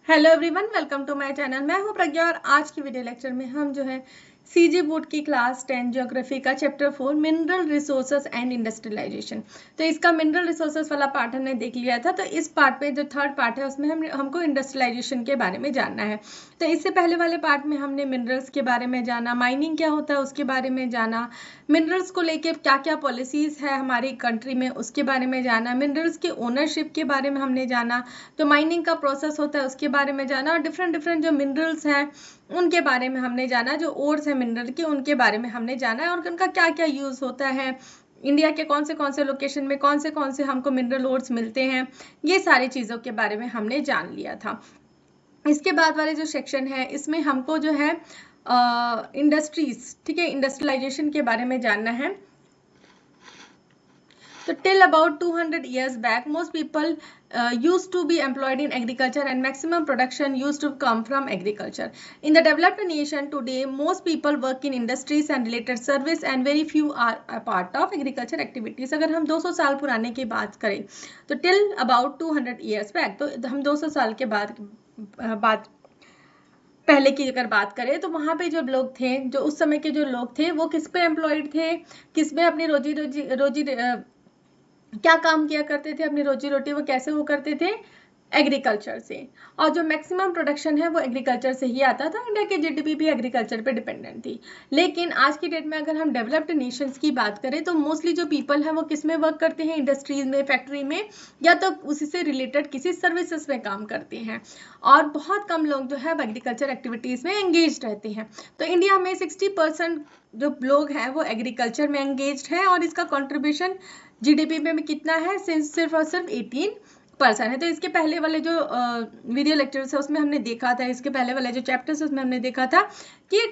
Hello everyone, welcome to my channel. मैं हूं प्रज्ञा और आज की वीडियो लेक्चर में हम जो है सीजी बोर्ड की क्लास 10 ज्योग्राफी का chapter 4 mineral resources and industrialisation. तो इसका मिनरल रिसोर्सेज वाला पार्ट हमने देख लिया था। तो इस पार्ट पे जो थर्ड पार्ट है उसमें हमको इंडस्ट्रियलाइजेशन के बारे में जानना है। तो इससे पहले वाले पार्ट में हमने मिनरल्स के बारे में जाना, माइनिंग क्या होता है उसके बारे में जाना, मिनरल्स को लेके क्या क्या पॉलिसीज है हमारी कंट्री में उसके बारे में जाना, मिनरल्स के ओनरशिप के बारे में हमने जाना, जो माइनिंग का प्रोसेस होता है उसके बारे में जाना, और डिफरेंट डिफरेंट जो मिनरल्स हैं उनके बारे में हमने जाना, जो ओर्स है मिनरल के उनके बारे में हमने जाना है, और उनका क्या क्या यूज होता है, इंडिया के कौन से लोकेशन में कौन से हमको मिनरल ओर्स मिलते हैं, ये सारी चीज़ों के बारे में हमने जान लिया था। इसके बाद वाले जो सेक्शन है इसमें हमको जो है इंडस्ट्रीज, ठीक है, इंडस्ट्रियलाइजेशन के बारे में जानना है। So till about 200 years back, most people used to be employed in agriculture and maximum production used to come from agriculture. In the developed nation today, most people work in industries and related service and very few are a part of agriculture activities. अगर हम 200 साल पुराने की बात करें तो till about 200 years back, तो हम 200 साल के बाद पहले की अगर बात करें तो वहाँ पे जो लोग थे, जो उस समय के जो लोग थे, वो किस पे एम्प्लॉयड थे, किस में अपनी रोजी क्या काम किया करते थे, अपनी रोजी रोटी वो कैसे वो करते थे, एग्रीकल्चर से। और जो मैक्सिमम प्रोडक्शन है वो एग्रीकल्चर से ही आता था। इंडिया की जीडीपी भी एग्रीकल्चर पे डिपेंडेंट थी। लेकिन आज की डेट में अगर हम डेवलप्ड नेशंस की बात करें तो मोस्टली जो पीपल है वो किस में वर्क करते हैं, इंडस्ट्रीज में, फैक्ट्री में, या तो उसी से रिलेटेड किसी सर्विसेज में काम करते हैं, और बहुत कम लोग जो है एग्रीकल्चर एक्टिविटीज में एंगेज रहते हैं। तो इंडिया में 60% जो लोग हैं वो एग्रीकल्चर में एंगेज है, और इसका कॉन्ट्रीब्यूशन जीडीपी में कितना है, सिर्फ और सिर्फ 18% है। तो इसके पहले वाले जो वीडियो लेक्चर्स है उसमें हमने देखा था, इसके पहले वाले जो चैप्टर्स उसमें हमने देखा था कि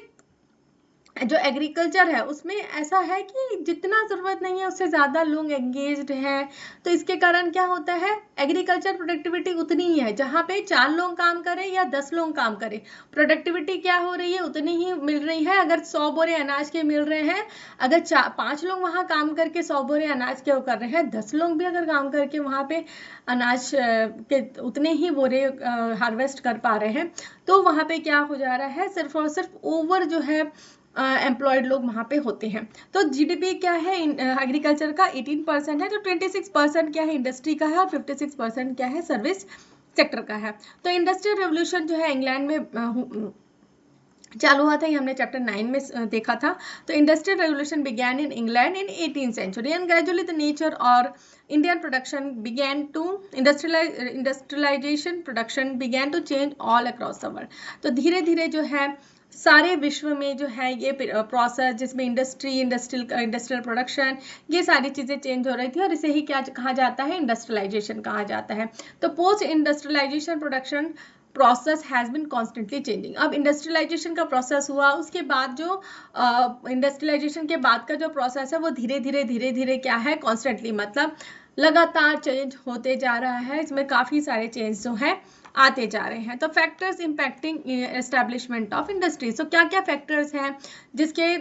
जो एग्रीकल्चर है उसमें ऐसा है कि जितना ज़रूरत नहीं है उससे ज़्यादा लोग एंगेज्ड हैं। तो इसके कारण क्या होता है, एग्रीकल्चर प्रोडक्टिविटी उतनी ही है, जहाँ पे 4 लोग काम करें या 10 लोग काम करें, प्रोडक्टिविटी क्या हो रही है, उतनी ही मिल रही है। अगर 100 बोरे अनाज के मिल रहे हैं, अगर 5 लोग वहाँ काम करके 100 बोरे अनाज के वो कर रहे हैं, 10 लोग भी अगर काम करके वहाँ पे अनाज के उतने ही बोरे हार्वेस्ट कर पा रहे हैं, तो वहाँ पे क्या हो जा रहा है, सिर्फ और सिर्फ ओवर जो है एम्प्लॉयड लोग वहाँ पे होते हैं। तो जीडीपी क्या है एग्रीकल्चर का 18% है, तो 26% क्या है इंडस्ट्री का है, और 56% क्या है सर्विस सेक्टर का है। तो इंडस्ट्रियल रेवोल्यूशन जो है इंग्लैंड में चालू हुआ था, ये हमने चैप्टर 9 में देखा था। तो industrial revolution began in England in 18th century and gradually the nature और Indian production began to industrialization production began to change all across the world. तो धीरे धीरे जो है सारे विश्व में जो है ये प्रोसेस, जिसमें इंडस्ट्रियल प्रोडक्शन, ये सारी चीज़ें चेंज हो रही थी, और इसे ही क्या कहा जाता है, इंडस्ट्रियलाइजेशन कहा जाता है। तो post industrialisation production process has been constantly changing. अब इंडस्ट्रियलाइजेशन का प्रोसेस हुआ, उसके बाद जो इंडस्ट्रियलाइजेशन के बाद का जो प्रोसेस है वो धीरे धीरे क्या है, कॉन्स्टेंटली, मतलब लगातार चेंज होते जा रहा है। इसमें काफ़ी सारे चेंज जो है आते जा रहे हैं। तो factors impacting establishment of industries, तो क्या क्या फैक्टर्स हैं जिसके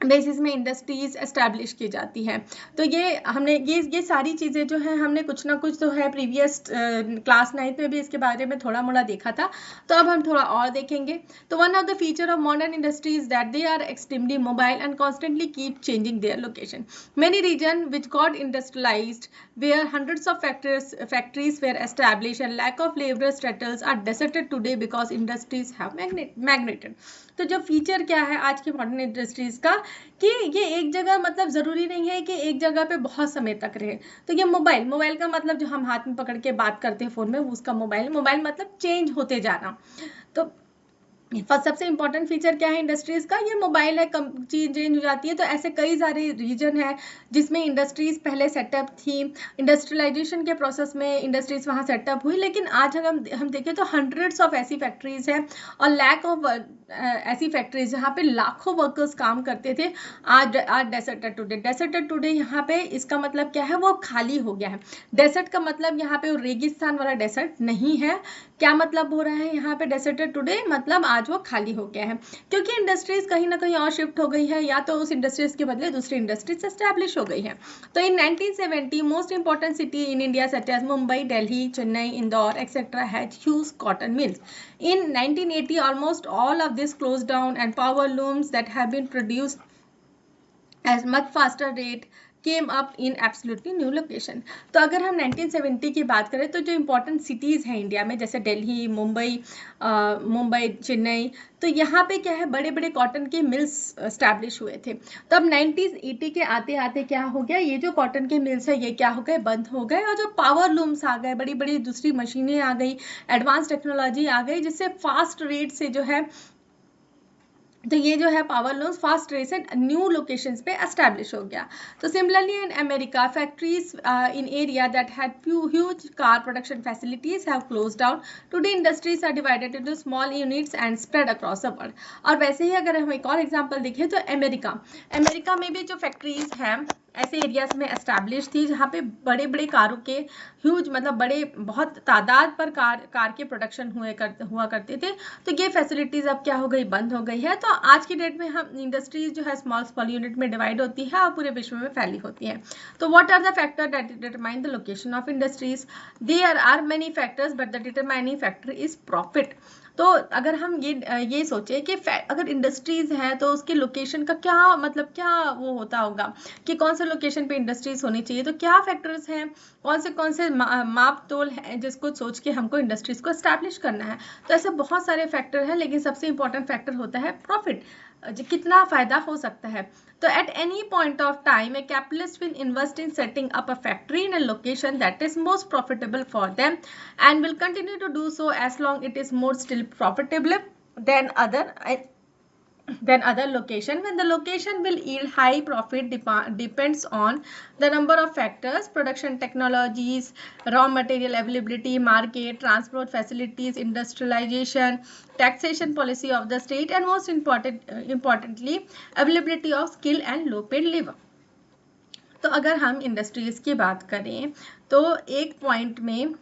बेसिस में इंडस्ट्रीज एस्टैब्लिश की जाती है। तो ये हमने ये सारी चीज़ें जो है हमने कुछ ना कुछ तो है प्रीवियस क्लास 9 में भी इसके बारे में थोड़ा मोड़ा देखा था, तो अब हम थोड़ा और देखेंगे। तो one of the feature of modern industries that they are extremely mobile and constantly keep changing their location. Many region which got industrialised where hundreds of factories were established and lack of labor settles are deserted today because industries have migrated. तो जो feature क्या है आज के modern industries का, कि ये एक जगह, मतलब ज़रूरी नहीं है कि एक जगह पे बहुत समय तक रहे। तो ये मोबाइल का मतलब जो हम हाथ में पकड़ के बात करते हैं फ़ोन में, उसका मोबाइल मतलब चेंज होते जाना। तो फर्स्ट सबसे इंपॉर्टेंट फीचर क्या है इंडस्ट्रीज का, ये मोबाइल है, चीज चेंज हो जाती है। तो ऐसे कई सारे रीजन है जिसमें इंडस्ट्रीज पहले सेटअप थी, इंडस्ट्रियलाइजेशन के प्रोसेस में इंडस्ट्रीज वहाँ सेटअप हुई, लेकिन आज अगर हम देखें तो हंड्रेड्स ऑफ ऐसी फैक्ट्रीज हैं और लैक ऑफ ऐसी फैक्ट्रीज जहाँ पे लाखों वर्कर्स काम करते थे, आज डेसर्टेड टुडे यहाँ पे इसका मतलब क्या है, वो खाली हो गया है। डेसर्ट का मतलब यहाँ पे रेगिस्तान वाला डेसर्ट नहीं है। क्या मतलब हो रहा है यहाँ पे डेसर्टेड टुडे, मतलब आज आज वो खाली हो गया है, क्योंकि इंडस्ट्रीज कहीं ना कहीं और शिफ्ट हो गई है, या तो उस इंडस्ट्रीज के बदले दूसरी इंडस्ट्रीज एस्टैब्लिश हो गई है। तो in 1970 most important city in India such as Mumbai, Delhi, Chennai, Indore etcetera had huge cotton mills. In 1980 almost all of this closed down and power looms that have been produced at much faster rate came up in absolutely new location. तो अगर हम 1970 की बात करें तो जो important cities हैं India में, जैसे दिल्ली, मुंबई, चेन्नई, तो यहाँ पे क्या है, बड़े बड़े कॉटन के मिल्स स्टैब्लिश हुए थे. तो अब 1980 के आते आते क्या हो गया, ये जो कॉटन के मिल्स है ये क्या हो गए, बंद हो गए, और जो पावर लूम्स आ गए, बड़ी बड़ी दूसरी मशीनें आ गई, एडवांस टेक्नोलॉजी आ गई, जिससे फास्ट रेट से जो है, तो ये जो है पावर लूम्स फास्ट रेट से न्यू लोकेशंस पे एस्टैब्लिश हो गया. तो similarly in America factories in area that had huge car production facilities have closed down. Today industries are divided into small units and spread across the world. और वैसे ही अगर हम एक और एग्जांपल देखें तो अमेरिका में भी जो फैक्ट्रीज हैं ऐसे एरियाज में एस्टैब्लिश थी जहाँ पे बड़े बड़े कारों के ह्यूज, मतलब बड़े बहुत तादाद पर कार के प्रोडक्शन हुआ करते थे. तो ये फैसिलिटीज अब क्या हो गई, बंद हो गई है. तो आज की डेट में हम इंडस्ट्रीज जो है स्मॉल यूनिट में डिवाइड होती है और पूरे विश्व में फैली होती है. तो what are the factor that determine the location of industries? There are many factors but the determining factor is profit. तो अगर हम ये सोचे कि अगर इंडस्ट्रीज हैं तो उसके लोकेशन का क्या मतलब, क्या वो होता होगा कि कौन से लोकेशन पे इंडस्ट्रीज होनी चाहिए, तो क्या फैक्टर्स हैं, कौन से माप तोल हैं जिसको सोच के हमको इंडस्ट्रीज को एस्टैब्लिश करना है. तो ऐसे बहुत सारे फैक्टर हैं, लेकिन सबसे इंपॉर्टेंट फैक्टर होता है प्रॉफिट, कितना फायदा हो सकता है. तो at any point of time, a capitalist will invest in setting up a factory in a location that is most profitable for them and will continue to do so as long it is more still profitable than other location. When the location will yield high profit depends on the number of factors: production technologies, raw material availability, market, transport facilities, industrialization, taxation policy of the state, and most importantly availability of skill and low paid labor. तो अगर हम industries की बात करें तो एक point में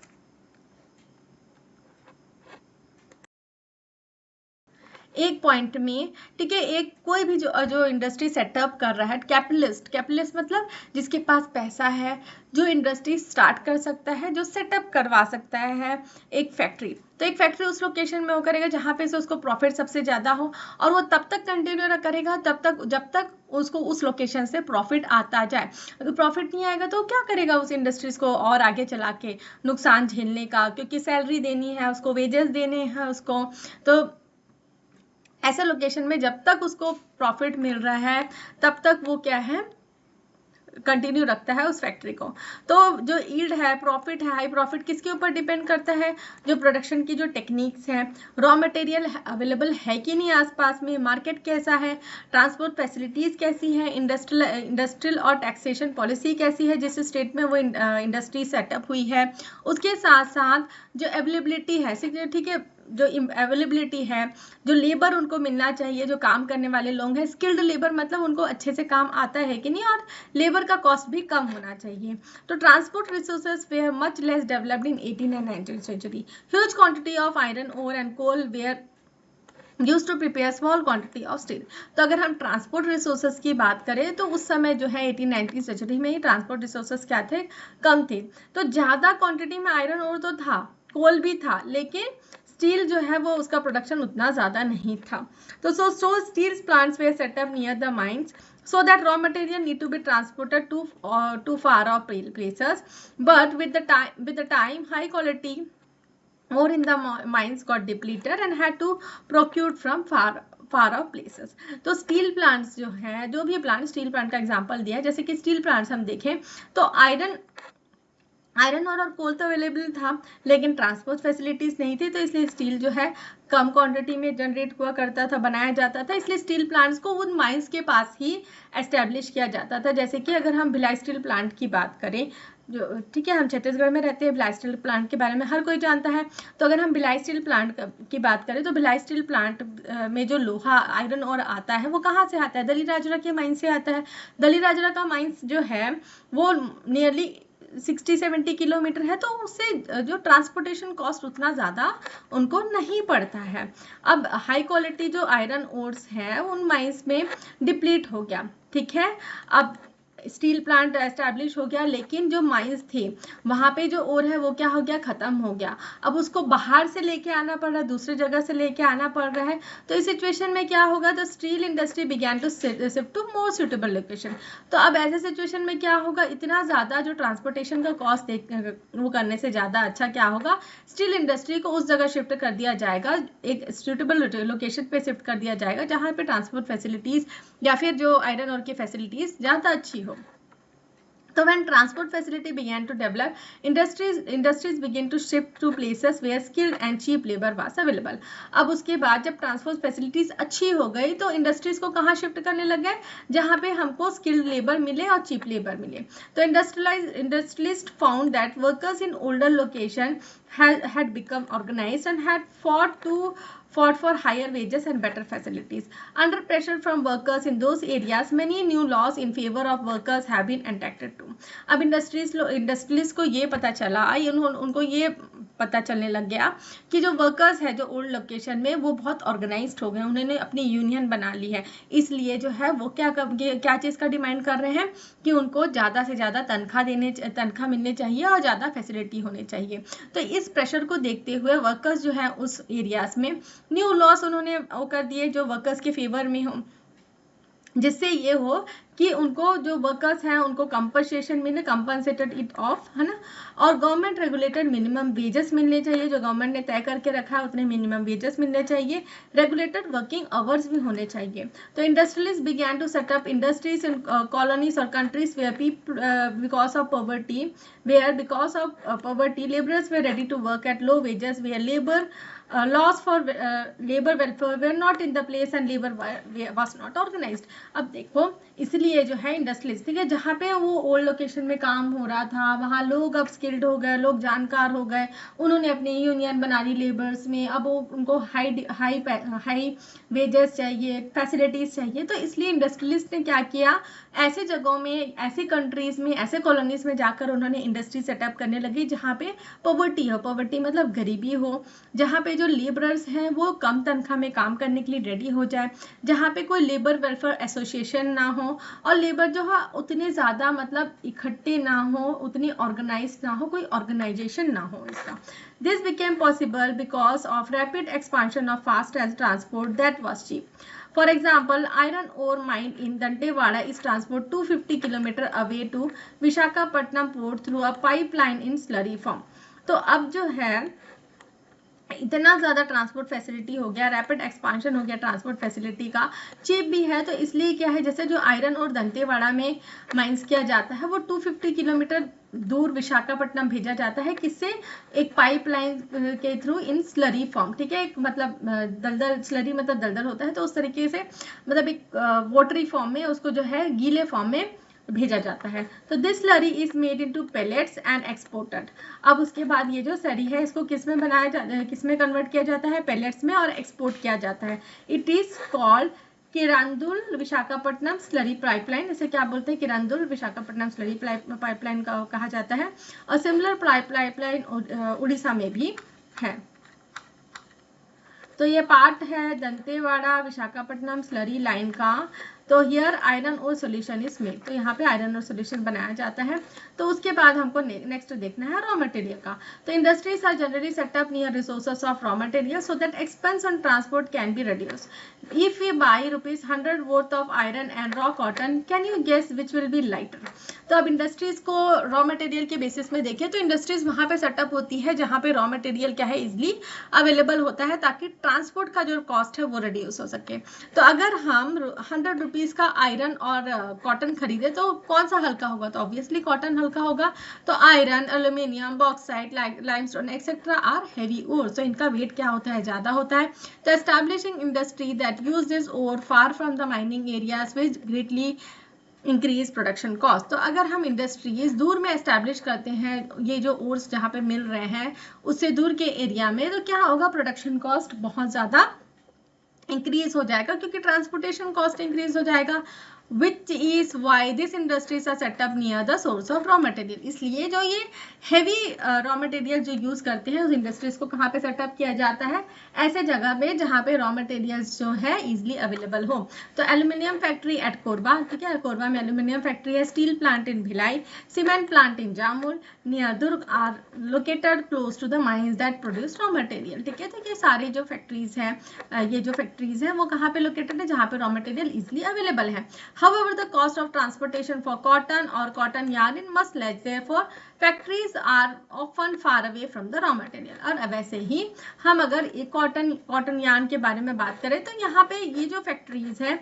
ठीक है, एक कोई भी जो इंडस्ट्री सेटअप कर रहा है, कैपिटलिस्ट मतलब जिसके पास पैसा है, जो इंडस्ट्री स्टार्ट कर सकता है, जो सेटअप करवा सकता है एक फैक्ट्री. तो एक फैक्ट्री उस लोकेशन में वो करेगा जहाँ पे से उसको प्रॉफिट सबसे ज़्यादा हो, और वो तब तक कंटिन्यू करेगा जब तक उसको उस लोकेशन से प्रॉफिट आता जाए. अगर प्रॉफिट नहीं आएगा तो क्या करेगा उस इंडस्ट्रीज को और आगे चला के नुकसान झेलने का, क्योंकि सैलरी देनी है उसको, वेजेस देने हैं उसको. तो ऐसे लोकेशन में जब तक उसको प्रॉफिट मिल रहा है तब तक वो क्या है, कंटिन्यू रखता है उस फैक्ट्री को. तो जो यील्ड है, प्रॉफिट है, हाई प्रॉफिट किसके ऊपर डिपेंड करता है, जो प्रोडक्शन की जो टेक्निक्स हैं, रॉ मटेरियल अवेलेबल है कि नहीं आसपास में, मार्केट कैसा है, ट्रांसपोर्ट फैसिलिटीज़ कैसी है, इंडस्ट्रियल और टैक्सेशन पॉलिसी कैसी है जिस स्टेट में वो इंडस्ट्री सेटअप हुई है, उसके साथ साथ जो अवेलेबिलिटी है, ठीक है, जो अवेलेबिलिटी है, जो लेबर उनको मिलना चाहिए, जो काम करने वाले लोग हैं, स्किल्ड लेबर मतलब उनको अच्छे से काम आता है कि नहीं, और लेबर का कॉस्ट भी कम होना चाहिए. तो transport resources were much less developed in 18 and 19th century. Huge quantity of iron ore and coal were use to prepare small quantity of steel. तो अगर हम ट्रांसपोर्ट रिसोर्सेज की बात करें तो उस समय जो है 18-19th सेंचुरी में ही ट्रांसपोर्ट रिसोर्सेज क्या थे, कम थे. तो ज़्यादा क्वांटिटी में आयरन ओर तो था, कोल भी था, लेकिन स्टील जो है वो उसका प्रोडक्शन उतना ज़्यादा नहीं था. तो so steel plants were setup near the mines so that raw material need to be transported to far off places, but with the time high quality ore in the mines got depleted and had to procure from far off places. तो steel plants जो है, जो भी plant, steel plant का example दिया है, जैसे कि स्टील प्लांट्स हम देखें तो आयरन और कोल तो अवेलेबल था, लेकिन ट्रांसपोर्ट फैसिलिटीज़ नहीं थी, तो इसलिए स्टील जो है कम क्वांटिटी में जनरेट हुआ करता था, बनाया जाता था. इसलिए स्टील प्लांट्स को उन माइंस के पास ही एस्टेब्लिश किया जाता था. जैसे कि अगर हम भिलाई स्टील प्लांट की बात करें, जो ठीक है, हम छत्तीसगढ़ में रहते हैं, भिलाई स्टील प्लांट के बारे में हर कोई जानता है. तो अगर हम भिलाई स्टील प्लांट की बात करें तो भिलाई स्टील प्लांट में जो लोहा, आयरन और आता है वो कहाँ से आता है, दली राजरा के माइन से आता है. दली राजरा का माइंस जो है वो नियरली 60-70 किलोमीटर है, तो उससे जो ट्रांसपोर्टेशन कॉस्ट उतना ज़्यादा उनको नहीं पड़ता है। अब हाई क्वालिटी जो आयरन ओर्स हैं उन माइंस में डिप्लीट हो गया, ठीक है। अब स्टील प्लांट एस्टैब्लिश हो गया, लेकिन जो माइंस थे वहाँ पे जो ओर है वो क्या हो गया, खत्म हो गया। अब उसको बाहर से लेके आना पड़ रहा है, दूसरी जगह से लेके आना पड़ रहा है। तो इस सिचुएशन में क्या होगा, the steel industry began to shift to more suitable location. तो अब ऐसे सिचुएशन में क्या होगा, इतना ज़्यादा जो ट्रांसपोर्टेशन का कॉस्ट वो करने से ज़्यादा अच्छा क्या होगा, स्टील इंडस्ट्री को उस जगह शिफ्ट कर दिया जाएगा, एक सुटेबल लोकेशन पे शिफ्ट कर दिया जाएगा जहाँ पे ट्रांसपोर्ट फैसिलिटीज़ या फिर जो आयरन और की फैसिलिटीज़ ज़्यादा अच्छी हो। So when transport facility began to develop, industries began to shift to places where skilled and cheap labor was available. अब उसके बाद जब ट्रांसपोर्ट फैसिलिटीज अच्छी हो गई तो इंडस्ट्रीज को कहाँ शिफ्ट करने लग गए, जहाँ पे हमको स्किल्ड लेबर मिले और चीप लेबर मिले। तो industrialist found that workers in older location had become organized and had fought for higher wages and better facilities. Under pressure from workers in those areas, many new laws in favor of workers have been enacted too. अब industries को ये पता चला, उनको ये पता चलने लग गया कि जो वर्कर्स है जो ओल्ड लोकेशन में वो बहुत ऑर्गेनाइज्ड हो गए, उन्होंने अपनी यूनियन बना ली है। इसलिए जो है वो क्या चीज़ का डिमांड कर रहे हैं कि उनको ज़्यादा से ज़्यादा तनख्वाह मिलनी चाहिए और ज़्यादा फैसिलिटी होनी चाहिए। तो इस प्रेशर को देखते हुए वर्कर्स जो है उस एरियाज में न्यू लॉस उन्होंने वो कर दिए जो वर्कर्स के फेवर में हो, जिससे ये हो कि उनको जो वर्कर्स हैं उनको कंपनसेशन मिले, कंपनसेटेड इट ऑफ, है ना। और गवर्नमेंट रेगुलेटेड मिनिमम वेजेस मिलने चाहिए, जो गवर्नमेंट ने तय करके रखा है उतने मिनिमम वेजेस मिलने चाहिए। रेगुलेटेड वर्किंग आवर्स भी होने चाहिए। तो industrialist began to set up industries in colonies और countries where because of poverty labourers were ready to work at low wages, where labour laws for labor welfare were not in the place and labor was not organized. अब देखो इसलिए जो है industries, ठीक है, जहाँ पे वो ओल्ड लोकेशन में काम हो रहा था वहाँ लोग अब स्किल्ड हो गए, लोग जानकार हो गए, उन्होंने अपनी यूनियन बना ली लेबर्स में। अब उनको हाई वेजेस चाहिए, फैसिलिटीज चाहिए। तो इसलिए इंडस्ट्रियलिस्ट ने क्या किया, ऐसे जगहों में, ऐसे कंट्रीज में, ऐसे कॉलोनीज में जाकर उन्होंने इंडस्ट्री सेटअप करने लगी जहाँ पे पॉवर्टी हो, पॉवर्टी मतलब गरीबी हो, जहाँ पे जो लेबरर्स हैं वो कम तनख्वाह में काम करने के लिए रेडी हो जाए, जहाँ पे कोई लेबर वेलफेयर एसोसिएशन ना हो और लेबर जो है उतने ज़्यादा मतलब इकट्ठे ना हो, उतनी ऑर्गेनाइज ना हो, कोई ऑर्गेनाइजेशन ना हो इसका। This became possible because of rapid expansion of fast transport that was cheap. For example, iron ore mine in Dantewada is transported 250 km away to Visakhapatnam port through a pipeline in slurry form. तो अब जो है इतना ज़्यादा transport facility हो गया, rapid expansion हो गया ट्रांसपोर्ट फैसिलिटी का, चीप भी है। तो इसलिए क्या है, जैसे जो आयरन और दंतेवाड़ा में माइंस किया जाता है वो 250 किलोमीटर दूर विशाखापट्टनम भेजा जाता है, किससे, एक पाइपलाइन के थ्रू इन स्लरी फॉर्म, ठीक है, एक मतलब दलदल, स्लरी मतलब दलदल होता है, तो उस तरीके से मतलब एक वाटरी फॉर्म में उसको जो है गीले फॉर्म में भेजा जाता है। तो this slurry is made into pellets and exported. अब उसके बाद ये जो स्लरी है इसको किस में बनाया जाता है, किस में कन्वर्ट किया जाता है, पेलेट्स में, और एक्सपोर्ट किया जाता है। It is called Kirandul Visakhapatnam slurry pipeline. इसे क्या बोलते हैं, किरंदुल विशाखापट्टनम स्लरी पाइपलाइन का कहा जाता है। और सिमिलर पाइपलाइन उड़ीसा में भी है। तो ये पार्ट है दंतेवाड़ा विशाखापट्टनम स्लरी लाइन का। तो हियर आयरन और सोल्यूशन इज मेड, तो यहाँ पे आयरन और सोल्यूशन बनाया जाता है। तो उसके बाद हमको नेक्स्ट देखना है रॉ मटेरियल का। तो industries are generally setup near resources of raw material so that expense on transport can be reduced. If we buy ₹100 worth of iron and raw cotton, can you guess which will be lighter. तो अब industries को raw material के basis में देखें तो industries वहाँ पे setup होती है जहाँ पे रॉ मटेरियल क्या है, इजिली अवेलेबल होता है, ताकि ट्रांसपोर्ट का जो कॉस्ट है वो रिड्यूस हो सके। तो अगर हम 100 रुपीज़ का आयरन और कॉटन खरीदे तो कौन सा हल्का होगा, तो ऑब्वियसली कॉटन हल्का होगा। तो iron, aluminium, bauxite, limestone etcetera are heavy ore, तो इनका वेट क्या होता है, ज़्यादा होता है। तो establishing industry that use this ore far from the mining areas which greatly increase production cost. तो अगर हम इंडस्ट्रीज दूर में एस्टैब्लिश करते हैं, ये जो ओर्स जहाँ पे मिल रहे हैं उससे दूर के एरिया में, तो क्या होगा, प्रोडक्शन कॉस्ट बहुत ज़्यादा इंक्रीज हो जाएगा, क्योंकि ट्रांसपोर्टेशन कॉस्ट इंक्रीज हो जाएगा। which is why these industries are set up near the source of raw material. इसलिए जो ये heavy raw material जो यूज करते हैं उस इंडस्ट्रीज को कहाँ पे सेटअप किया जाता है, ऐसे जगह पे जहाँ पे रॉ मटेरियल्स जो है इजिली अवेलेबल हो. तो एल्यूमिनियम फैक्ट्री एट कोरबा, ठीक है, कोरबा में एल्यूमिनियम फैक्ट्री है. Steel plant in Bhilai, cement plant in Jamul near Durg are located close to the mines that produce raw material. ठीक है, तो ये सारे जो फैक्ट्रीज हैं, ये जो फैक्ट्रीज हैं वो कहाँ पे लोकेटेड है, जहाँ पे रॉ मटेरियल इजिली अवेलेबल है. However, the cost of transportation for cotton or cotton yarn is much less. Therefore, factories are often far away from the raw material. और वैसे ही हम अगर कॉटन यार्न के बारे में बात करें तो यहाँ पे ये जो फैक्ट्रीज है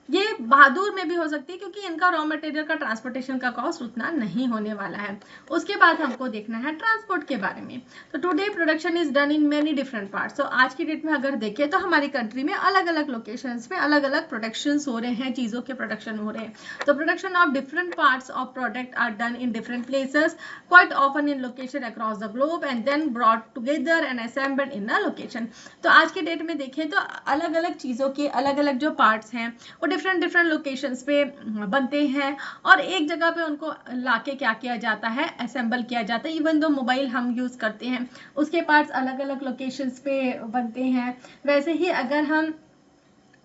ये बहादुर में भी हो सकती है क्योंकि इनका रॉ मटेरियल का ट्रांसपोर्टेशन का कॉस्ट उतना नहीं होने वाला है. उसके बाद हमको देखना है ट्रांसपोर्ट के बारे में. तो today production is done in many different parts. तो आज की डेट में अगर देखें तो हमारी कंट्री में अलग अलग लोकेशंस में अलग अलग प्रोडक्शंस हो रहे हैं, चीज़ों के प्रोडक्शन हो रहे हैं. तो production of different parts of product are done in different places quite often in location across the globe and then brought together and assembled in a location. तो आज की डेट में देखें तो अलग अलग चीज़ों के अलग अलग जो पार्ट्स हैं वो डिफरेंट लोकेशंस पे बनते हैं और एक जगह पे उनको लाके क्या किया जाता है, असेंबल किया जाता है. इवन दो मोबाइल हम यूज करते हैं उसके पार्ट्स अलग अलग लोकेशंस पे बनते हैं. वैसे ही अगर हम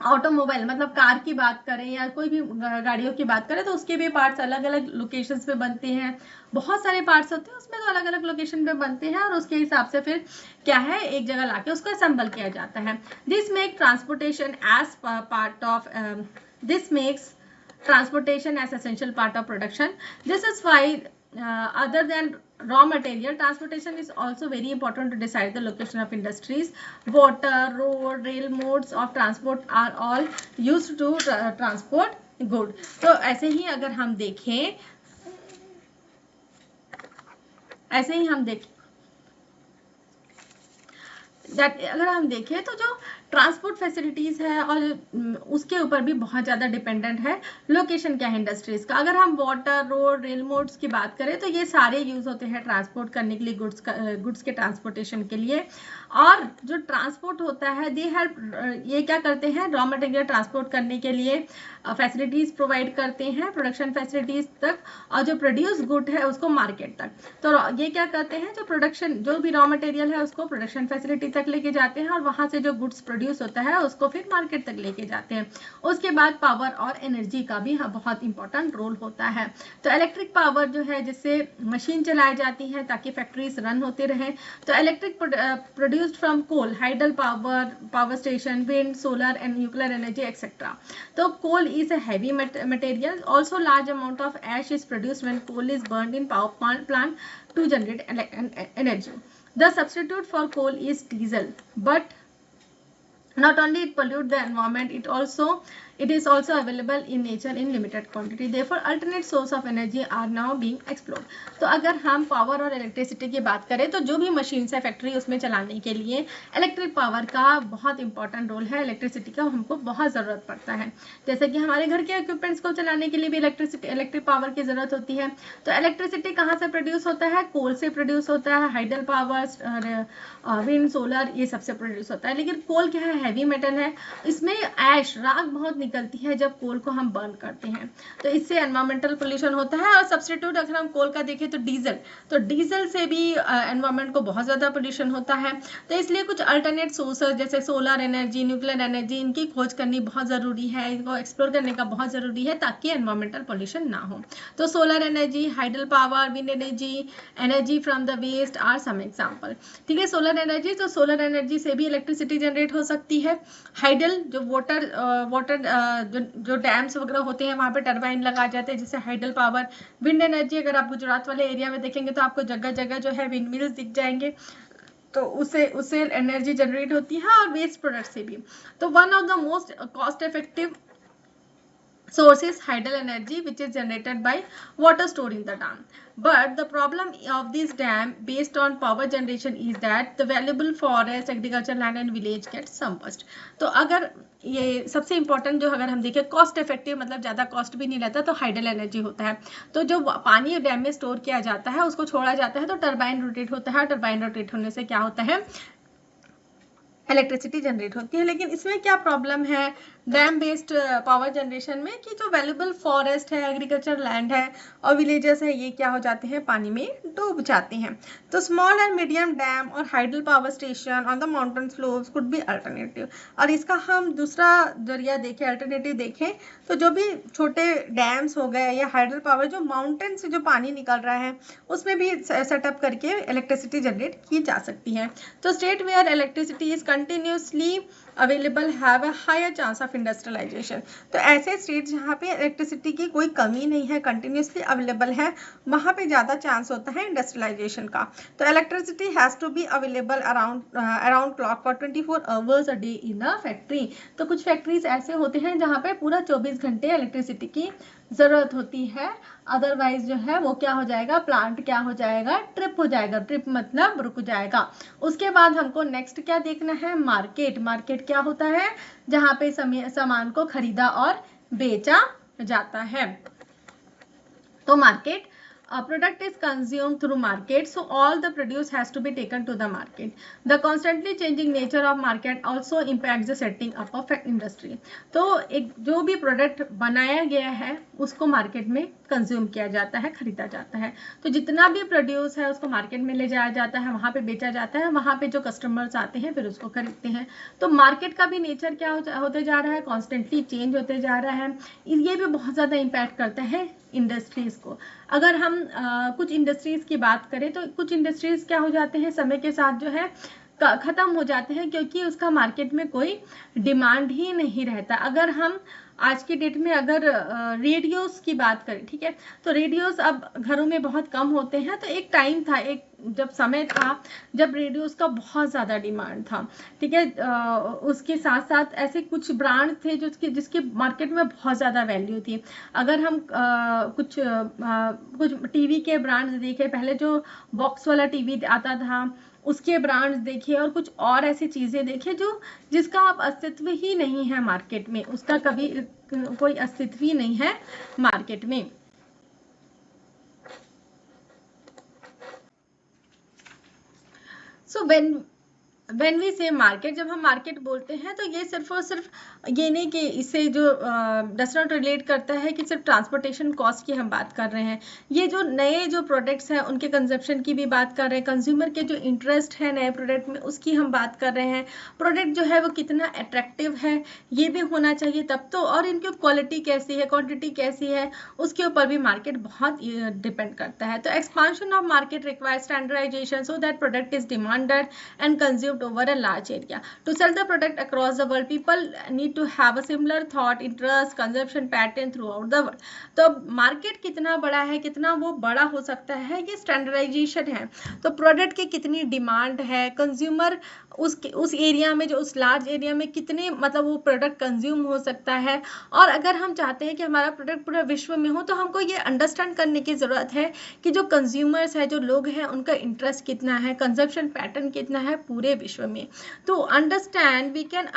ऑटोमोबाइल मतलब कार की बात करें या कोई भी गाड़ियों की बात करें तो उसके भी पार्ट्स अलग अलग लोकेशंस पे बनते हैं. बहुत सारे पार्ट्स होते हैं उसमें तो अलग अलग लोकेशन पे बनते हैं और उसके हिसाब से फिर क्या है एक जगह लाके उसको असेंबल किया जाता है. This make transportation as part of this makes transportation as essential part of production. This is why other than raw material, transportation is also very important to decide the location of industries. Water, road, rail modes of transport are all used to transport good. तो ऐसे ही अगर हम देखें अगर हम देखें तो जो ट्रांसपोर्ट फैसिलिटीज है और उसके ऊपर भी बहुत ज़्यादा डिपेंडेंट है लोकेशन क्या है इंडस्ट्रीज का. अगर हम वाटर, रोड, रेल मोड्स की बात करें तो ये सारे यूज होते हैं ट्रांसपोर्ट करने के लिए, गुड्स के ट्रांसपोर्टेशन के लिए. और जो ट्रांसपोर्ट होता है ये क्या करते हैं, रॉ मटेरियल ट्रांसपोर्ट करने के लिए फैसिलिटीज प्रोवाइड करते हैं प्रोडक्शन फैसिलिटीज तक और जो प्रोड्यूस गुड है उसको मार्केट तक. तो ये क्या करते हैं, जो भी रॉ मटेरियल है उसको प्रोडक्शन फैसिलिटी तक लेके जाते हैं और वहां से जो गुड्स प्रोड्यूस होता है उसको फिर मार्केट तक लेके जाते हैं. उसके बाद पावर और एनर्जी का भी बहुत इंपॉर्टेंट रोल होता है. तो इलेक्ट्रिक पावर जो है जिससे मशीन चलाई जाती है ताकि फैक्ट्रीज रन होते रहे. तो electric produced from coal, hydel power station, wind, solar and nuclear energy etcetera. तो coal is a heavy material. Also large amount of ash is produced when coal is burned in power plant to generate energy. The substitute for coal is diesel, but not only it pollute the environment, it is also available in nature in limited quantity. Therefore alternate source of energy are now being explored. तो अगर हम power और electricity की बात करें तो जो भी मशीन है फैक्ट्री उसमें चलाने के लिए इलेक्ट्रिक पावर का बहुत इंपॉर्टेंट रोल है. इलेक्ट्रिसिटी का हमको बहुत ज़रूरत पड़ता है. जैसे कि हमारे घर के इक्विपमेंट्स को चलाने के लिए भी इलेक्ट्रिक पावर की ज़रूरत होती है. तो इलेक्ट्रिसिटी कहाँ से प्रोड्यूस होता है, कोल से प्रोड्यूस होता है. हाइडल पावर, विंड, सोलर ये सबसे प्रोड्यूस होता है. लेकिन कोल क्या है, हैवी मेटल है. इसमें ऐश, राख बहुत निकलती है जब कोल को हम बर्न करते हैं तो इससे एनवायरमेंटल पोल्यूशन होता है. और सब्स्टिट्यूट अगर हम कोल का देखें तो डीजल से भी एनवायरमेंट को बहुत ज़्यादा पोल्यूशन होता है. तो इसलिए कुछ अल्टरनेट सोर्सेज जैसे सोलर एनर्जी, न्यूक्लियर एनर्जी, इनकी खोज करनी बहुत ज़रूरी है, इनको एक्सप्लोर करने का बहुत ज़रूरी है ताकि एनवायरमेंटल पोल्यूशन ना हो. तो solar energy, hydel power, wind energy from the waste are some example. ठीक है, सोलर एनर्जी, तो सोलर एनर्जी से भी इलेक्ट्रिसिटी जनरेट हो सकती है. हाइडल जो वाटर जो डैम्स वगैरह होते हैं वहाँ पे टरबाइन लगा जाते हैं जिससे हाइडल पावर. विंड एनर्जी, अगर आप गुजरात वाले एरिया में देखेंगे तो आपको जगह जगह जो है विंड मिल्स दिख जाएंगे तो उससे एनर्जी जनरेट होती है और वेस्ट प्रोडक्ट से भी. तो one of the most cost effective source is hydel energy which is generated by water stored in the dam. But the problem of this dam based on power generation is that the valuable forest, agricultural land and village gets submerged. तो अगर ये सबसे important जो अगर हम देखें cost effective मतलब ज़्यादा कॉस्ट भी नहीं लेता तो हाइडल एनर्जी होता है. तो जो पानी डैम में स्टोर किया जाता है उसको छोड़ा जाता है तो टरबाइन रोटेट होता है. टरबाइन रोटेट होने से क्या होता है, इलेक्ट्रिसिटी जनरेट होती है. लेकिन इसमें क्या प्रॉब्लम है, डैम बेस्ड पावर जनरेशन में कि जो वैल्यूबल फॉरेस्ट है, एग्रीकल्चर लैंड है और विलेजेस है, ये क्या हो जाते हैं, पानी में डूब जाते हैं। तो स्मॉल एंड मीडियम डैम और hydel power station on the mountain slopes could be alternative. और इसका हम दूसरा जरिया देखें, अल्टरनेटिव देखें, तो जो भी छोटे डैम्स हो गए या हाइडल पावर जो माउंटेन से जो पानी निकल रहा है उसमें भी सेटअप करके इलेक्ट्रिसिटी जनरेट की जा सकती है। तो state where electricity is continuously available have a higher chance of industrialisation. तो ऐसे स्टेट जहाँ पे इलेक्ट्रिसिटी की कोई कमी नहीं है, कंटिन्यूसली अवेलेबल है, वहाँ पे ज़्यादा चांस होता है इंडस्ट्रियलाइजेशन का। तो electricity has to be available around clock for 24 hours a day in a factory. तो कुछ फैक्ट्रीज ऐसे होते हैं जहाँ पे पूरा 24 घंटे इलेक्ट्रिसिटी की ज़रूरत होती है, अदरवाइज जो है वो क्या हो जाएगा, प्लांट क्या हो जाएगा, ट्रिप हो जाएगा। ट्रिप मतलब रुक जाएगा। उसके बाद हमको नेक्स्ट क्या देखना है, मार्केट। मार्केट क्या होता है, जहाँ पे सामान को खरीदा और बेचा जाता है। तो market, product is consumed through market, so all the produce has to be taken to the market. The constantly changing nature of market also impacts the setting up of industry. तो एक जो भी प्रोडक्ट बनाया गया है उसको market में consume किया जाता है, खरीदा जाता है। तो जितना भी प्रोड्यूस है उसको मार्केट में ले जाया जाता है, वहाँ पे बेचा जाता है, वहाँ पे जो कस्टमर्स आते हैं फिर उसको खरीदते हैं। तो मार्केट का भी नेचर क्या होते जा रहा है, कॉन्स्टेंटली चेंज होते जा रहा है। ये भी बहुत ज़्यादा इम्पैक्ट करता है इंडस्ट्रीज को। अगर हम कुछ इंडस्ट्रीज की बात करें तो कुछ इंडस्ट्रीज क्या हो जाते हैं, समय के साथ जो है खत्म हो जाते हैं, क्योंकि उसका मार्केट में कोई डिमांड ही नहीं रहता। अगर हम आज की डेट में अगर रेडियोस की बात करें, ठीक है, तो रेडियोस अब घरों में बहुत कम होते हैं। तो एक टाइम था, एक जब समय था जब रेडियोस का बहुत ज़्यादा डिमांड था, ठीक है। उसके साथ साथ ऐसे कुछ ब्रांड थे जिसके मार्केट में बहुत ज़्यादा वैल्यू थी। अगर हम कुछ टीवी के ब्रांड्स देखें, पहले जो बॉक्स वाला टीवी आता था उसके ब्रांड्स देखिए, और कुछ और ऐसी चीज़ें देखिए जिसका अब अस्तित्व ही नहीं है मार्केट में, उसका कभी कोई अस्तित्व ही नहीं है मार्केट में। So when we say market, जब हम मार्केट बोलते हैं तो ये सिर्फ और सिर्फ ये नहीं कि इससे जो डज नॉट रिलेट करता है कि सिर्फ ट्रांसपोर्टेशन कॉस्ट की हम बात कर रहे हैं। ये जो नए जो प्रोडक्ट्स हैं उनके कंजप्शन की भी बात कर रहे हैं, कंज्यूमर के जो इंटरेस्ट है नए प्रोडक्ट में उसकी हम बात कर रहे हैं। प्रोडक्ट जो है वो कितना अट्रैक्टिव है ये भी होना चाहिए तब तो, और इनकी क्वालिटी कैसी है, क्वांटिटी कैसी है, उसके ऊपर भी मार्केट बहुत डिपेंड करता है। तो expansion of market require standardisation so that product is demanded and consumed over a large area. To sell the product across the world, people need to have a similar thought, interest, consumption pattern throughout the world. तो market कितना बड़ा है, कितना वो बड़ा हो सकता है, ये स्टैंडर्डाइजेशन है। तो प्रोडक्ट की कितनी डिमांड है, कंज्यूमर उस एरिया में, जो उस लार्ज एरिया में कितने मतलब वो प्रोडक्ट कंज्यूम हो सकता है। और अगर हम चाहते हैं कि हमारा प्रोडक्ट पूरा विश्व में हो तो हमको ये अंडरस्टैंड करने की ज़रूरत है कि जो कंज्यूमर्स है, जो लोग हैं, उनका इंटरेस्ट कितना है, कंजप्शन पैटर्न कितना है पूरे विश्व में। तो understand we can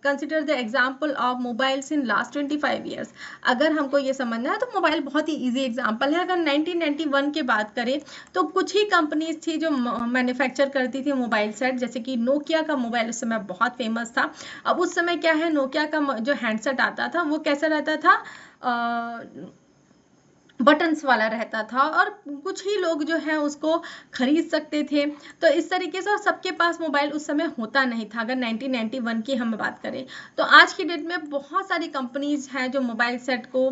consider the example of mobiles in last 25 years. अगर हमको ये समझना है तो मोबाइल बहुत ही ईजी एग्जाम्पल है। अगर 1991 की बात करें तो कुछ ही कंपनीज थी जो मैन्युफैक्चर करती थी मोबाइल सेट, जैसे कि नोकिया का मोबाइल उस समय बहुत फेमस था। अब उस समय क्या है, नोकिया का जो हैंडसेट आता था वो कैसा रहता था, बटन्स वाला रहता था, और कुछ ही लोग जो है उसको खरीद सकते थे। तो इस तरीके से, और सबके पास मोबाइल उस समय होता नहीं था। अगर 1991 की हम बात करें तो आज की डेट में बहुत सारी कंपनीज हैं जो मोबाइल सेट को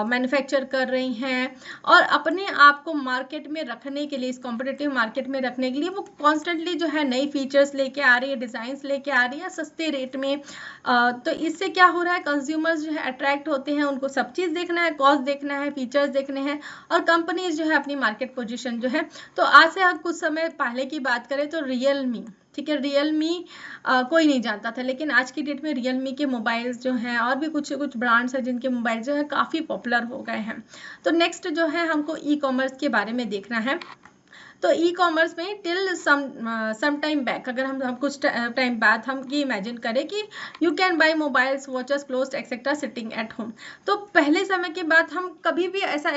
मैन्युफैक्चर कर रही हैं, और अपने आप को मार्केट में रखने के लिए, इस कॉम्पिटिटिव मार्केट में रखने के लिए वो कॉन्स्टेंटली जो है नई फीचर्स लेके आ रही है, डिज़ाइंस लेके आ रही है सस्ते रेट में। तो इससे क्या हो रहा है, कंज्यूमर्स जो है अट्रैक्ट होते हैं, उनको सब चीज़ देखना है, कॉस्ट देखना है, फीचर्स देखने हैं, और कंपनीज जो है अपनी मार्केट पोजीशन जो है। तो आज से हम कुछ समय पहले की बात करें तो रियलमी, ठीक है, रियलमी कोई नहीं जानता था, लेकिन आज की डेट में रियलमी के मोबाइल्स जो हैं, और भी कुछ ब्रांड्स हैं जिनके मोबाइल जो है काफ़ी पॉपुलर हो गए हैं। तो नेक्स्ट जो है हमको ई कॉमर्स के बारे में देखना है। तो ई कॉमर्स में टिल सम टाइम बैक, अगर हम कुछ टाइम बाद हम ये इमेजिन करें कि you can buy mobiles, watches, clothes etcetera sitting at home. तो पहले समय के बाद हम कभी भी ऐसा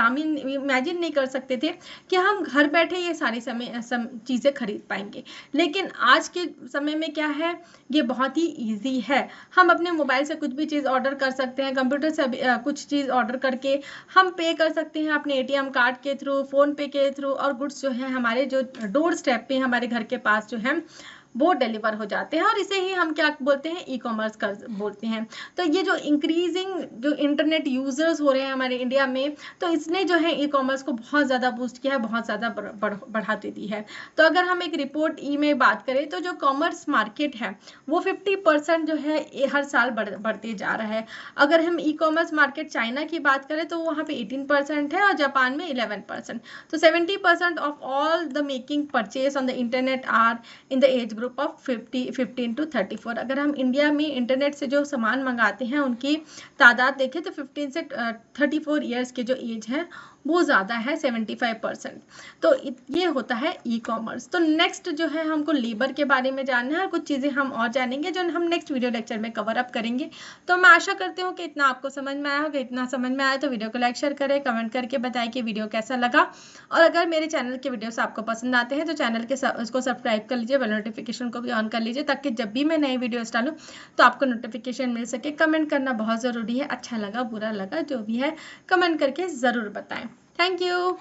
इमेजिन नहीं कर सकते थे कि हम घर बैठे ये सारी चीज़ें खरीद पाएंगे। लेकिन आज के समय में क्या है, ये बहुत ही ईजी है। हम अपने मोबाइल से कुछ भी चीज़ ऑर्डर कर सकते हैं, कंप्यूटर से कुछ चीज़ ऑर्डर करके हम पे कर सकते हैं अपने ATM कार्ड के थ्रू, फोन पे के थ्रू, और गुड्स जो है हमारे जो डोर स्टेप पे हमारे घर के पास जो है वो डिलीवर हो जाते हैं, और इसे ही हम क्या बोलते हैं, ई कॉमर्स कर बोलते हैं। तो ये जो इंक्रीजिंग जो इंटरनेट यूजर्स हो रहे हैं हमारे इंडिया में, तो इसने जो है ई कॉमर्स को बहुत ज़्यादा बूस्ट किया है, बहुत ज़्यादा बढ़ाती दी है। तो अगर हम एक रिपोर्ट ई में बात करें तो जो कॉमर्स मार्केट है वो 50% जो है हर साल बढ़ते जा रहा है। अगर हम ई कॉमर्स मार्केट चाइना की बात करें तो वहाँ पे 18% है और जापान में 11%। तो 70% of all the making purchase on the internet are in the age group of 15 to 34। अगर हम इंडिया में इंटरनेट से जो सामान मंगाते हैं उनकी तादाद देखें तो 15 से 34 ईयर्स के जो एज है वो ज़्यादा है, 75%। तो ये होता है ई कॉमर्स। तो नेक्स्ट जो है हमको लेबर के बारे में जानना है, और कुछ चीज़ें हम और जानेंगे जो हम नेक्स्ट वीडियो लेक्चर में कवर अप करेंगे। तो मैं आशा करती हूँ कि इतना आपको समझ में आया होगा। इतना समझ में आया तो वीडियो को लाइक शेयर करें, कमेंट करके बताएं कि वीडियो कैसा लगा। और अगर मेरे चैनल के वीडियोस आपको पसंद आते हैं तो चैनल के उसको सब्सक्राइब कर लीजिए, बेल नोटिफिकेशन को भी ऑन कर लीजिए, ताकि जब भी मैं नई वीडियोस डालूं तो आपको नोटिफिकेशन मिल सके। कमेंट करना बहुत ज़रूरी है, अच्छा लगा बुरा लगा जो भी है कमेंट करके ज़रूर बताएं। Thank you.